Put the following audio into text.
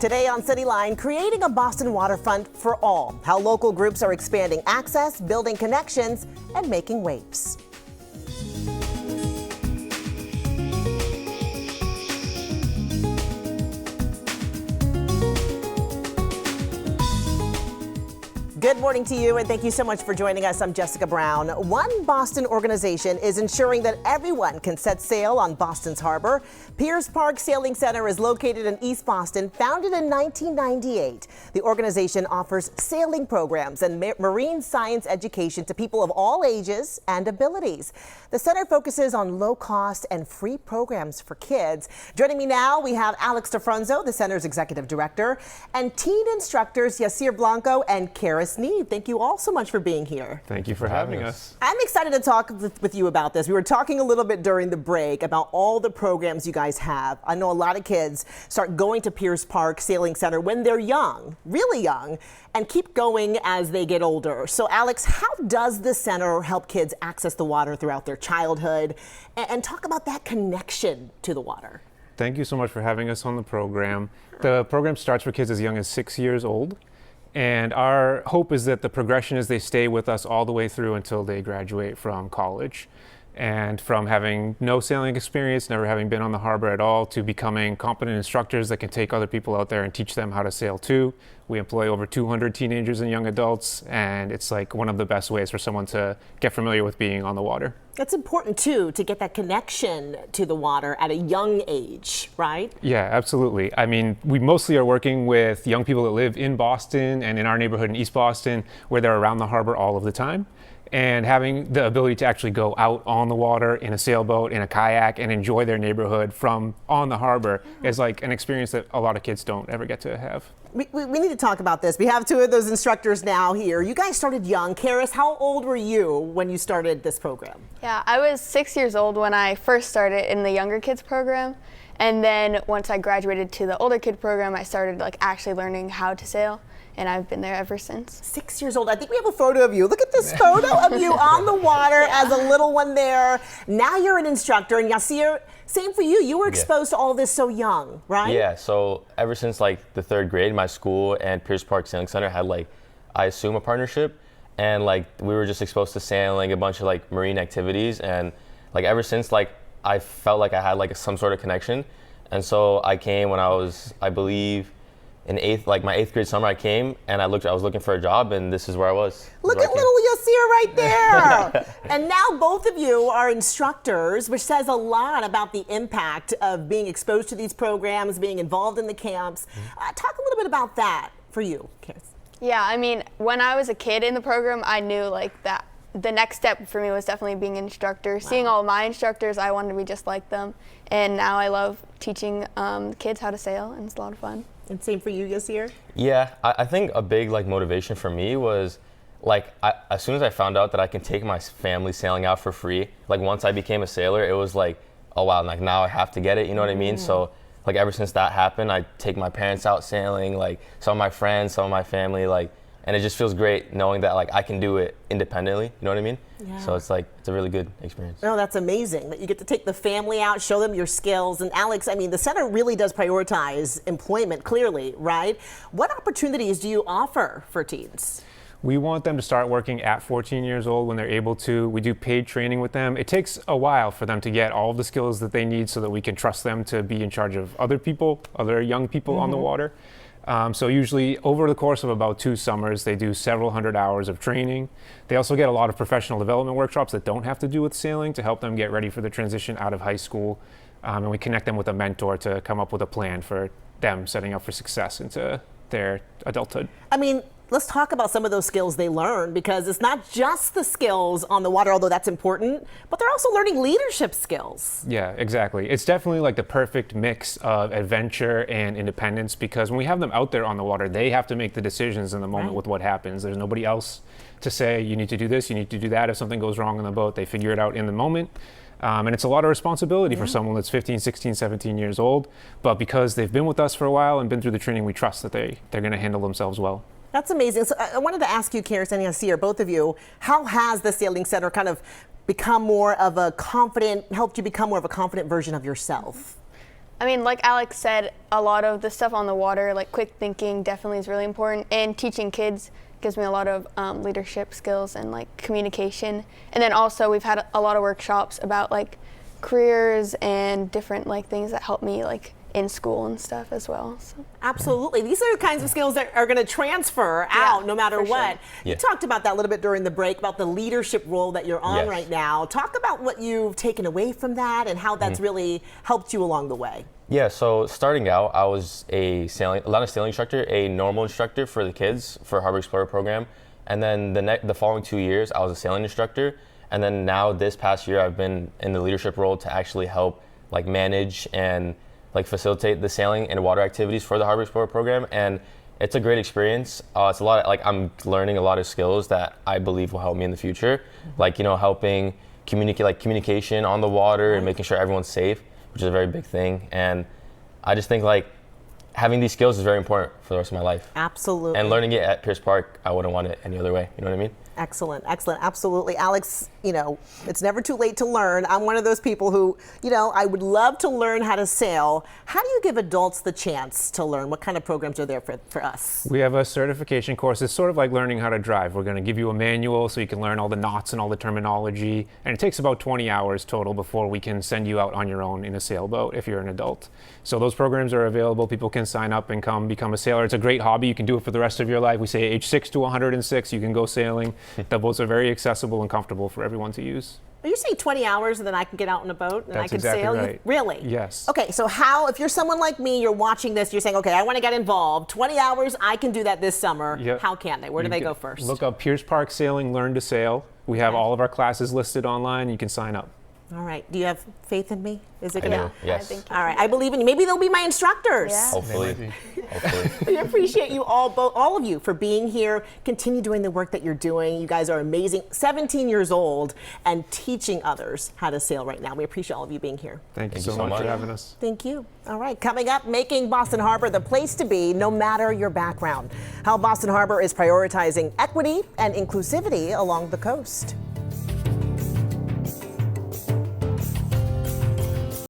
Today on CityLine, creating a Boston waterfront for all. How local groups are expanding access, building connections, and making waves. Good morning to you, and thank you so much for joining us. I'm Jessica Brown. One Boston organization is ensuring that everyone can set sail on Boston's harbor. Piers Park Sailing Center is located in East Boston, founded in 1998. The organization offers sailing programs and marine science education to people of all ages and abilities. The center focuses on low-cost and free programs for kids. Joining me now, we have Alex DeFronzo, the center's executive director, and teen instructors Yassir, Blanco, and Charis. Neave, thank you all so much for being here. Thank you for having us. I'm excited to talk with you about this. We were talking a little bit during the break about all the programs you guys have. I know a lot of kids start going to Piers Park Sailing Center when they're young, really young, and keep going as they get older. So Alex, how does the center help kids access the water throughout their childhood? And talk about that connection to the water. Thank you so much for having us on the program. The program starts for kids as young as 6 years old. And our hope is that the progression is they stay with us all the way through until they graduate from college. And from having no sailing experience, never having been on the harbor at all, to becoming competent instructors that can take other people out there and teach them how to sail too. We employ over 200 teenagers and young adults, and it's like one of the best ways for someone to get familiar with being on the water. That's important too, to get that connection to the water at a young age, right? Yeah, absolutely. I mean, we mostly are working with young people that live in Boston and in our neighborhood in East Boston, where they're around the harbor all of the time. And having the ability to actually go out on the water in a sailboat, in a kayak, and enjoy their neighborhood from on the harbor is like an experience that a lot of kids don't ever get to have. We need to talk about this. We have two of those instructors now here. You guys started young. Charis, how old were you when you started this program? Yeah, I was 6 years old when I first started in the younger kids program. And then once I graduated to the older kid program, I started like actually learning how to sail. And I've been there ever since. 6 years old. I think we have a photo of you. Look at this photo of you on the water as a little one there. Now you're an instructor. And Yassir, same for you. You were exposed to all this so young, right? Yeah, so ever since like the third grade, my school and Piers Park Sailing Center had like, I assume, a partnership. And like we were just exposed to sailing, a bunch of like marine activities. And like ever since, like I felt like I had like some sort of connection. And so I came when I was, I believe, in my eighth grade summer. I came and I was looking for a job, and this is where I was. Look at little Yassir right there. And now both of you are instructors, which says a lot about the impact of being exposed to these programs, being involved in the camps. Talk a little bit about that for you, Charis. Yeah, I mean, when I was a kid in the program, I knew like that the next step for me was definitely being an instructor. Wow. Seeing all my instructors, I wanted to be just like them. And now I love teaching kids how to sail, and it's a lot of fun. And same for you, Yassir? Yeah, I think a big like motivation for me was like as soon as I found out that I can take my family sailing out for free, like once I became a sailor, it was like, oh wow, like now I have to get it, you know what I mean? So like ever since that happened, I take my parents out sailing, like some of my friends, some of my family, like, and it just feels great knowing that like I can do it independently, you know what I mean? Yeah. So it's like, it's a really good experience. No, that's amazing that you get to take the family out, show them your skills. And Alex, I mean, the center really does prioritize employment clearly, right? What opportunities do you offer for teens? We want them to start working at 14 years old when they're able to. We do paid training with them. It takes a while for them to get all of the skills that they need so that we can trust them to be in charge of other people, other young people on the water. So usually over the course of about 2 summers, they do several hundred hours of training. They also get a lot of professional development workshops that don't have to do with sailing to help them get ready for the transition out of high school. And we connect them with a mentor to come up with a plan for them setting up for success into their adulthood. I mean, let's talk about some of those skills they learn, because it's not just the skills on the water, although that's important, but they're also learning leadership skills. Yeah, exactly. It's definitely like the perfect mix of adventure and independence, because when we have them out there on the water, they have to make the decisions in the moment with what happens. There's nobody else to say, you need to do this, you need to do that. If something goes wrong on the boat, they figure it out in the moment. And it's a lot of responsibility for someone that's 15, 16, 17 years old. But because they've been with us for a while and been through the training, we trust that they're going to handle themselves well. That's amazing. So I wanted to ask you, Charis and Yassir, both of you, how has the Sailing Center kind of become more of a confident, helped you become more of a confident version of yourself? I mean, like Alex said, a lot of the stuff on the water, like quick thinking, definitely is really important. And teaching kids gives me a lot of leadership skills and like communication. And then also we've had a lot of workshops about like careers and different like things that help me like in school and stuff as well. So. Absolutely. These are the kinds of skills that are going to transfer out no matter what. Sure. You talked about that a little bit during the break, about the leadership role that you're on right now. Talk about what you've taken away from that and how that's really helped you along the way. Yeah, so starting out, I was a sailing instructor, a normal instructor for the kids for Harbor Explorer program. And then the following 2 years, I was a sailing instructor. And then now this past year, I've been in the leadership role to actually help like manage and like facilitate the sailing and water activities for the Harbor Explorer program. And it's a great experience. It's a lot of, like, I'm learning a lot of skills that I believe will help me in the future. Like, you know, helping communication on the water and making sure everyone's safe, which is a very big thing. And I just think like having these skills is very important for the rest of my life. Absolutely. And learning it at Piers Park, I wouldn't want it any other way. You know what I mean? Excellent, excellent, absolutely. Alex, you know, it's never too late to learn. I'm one of those people who, you know, I would love to learn how to sail. How do you give adults the chance to learn? What kind of programs are there for us? We have a certification course. It's sort of like learning how to drive. We're going to give you a manual so you can learn all the knots and all the terminology. And it takes about 20 hours total before we can send you out on your own in a sailboat if you're an adult. So those programs are available. People can sign up and come become a sailor. It's a great hobby. You can do it for the rest of your life. We say age 6 to 106, you can go sailing. The boats are very accessible and comfortable for everyone to use. Are you saying 20 hours and then I can get out on a boat and I can exactly sail? Right. Really? Yes. Okay, so how, if you're someone like me, you're watching this, you're saying, okay, I want to get involved. 20 hours, I can do that this summer. Yep. How can they? Where do they go first? Look up Piers Park Sailing Learn to Sail. We have all of our classes listed online. You can sign up. All right. Do you have faith in me? Is it I gonna? do, yes. I think All right. I believe in you. Maybe they'll be my instructors. Yeah. Hopefully. Hopefully. We appreciate you all of you, for being here. Continue doing the work that you're doing. You guys are amazing. 17 years old and teaching others how to sail right now. We appreciate all of you being here. Thank you so much for having us. Thank you. All right, coming up, making Boston Harbor the place to be no matter your background. How Boston Harbor is prioritizing equity and inclusivity along the coast.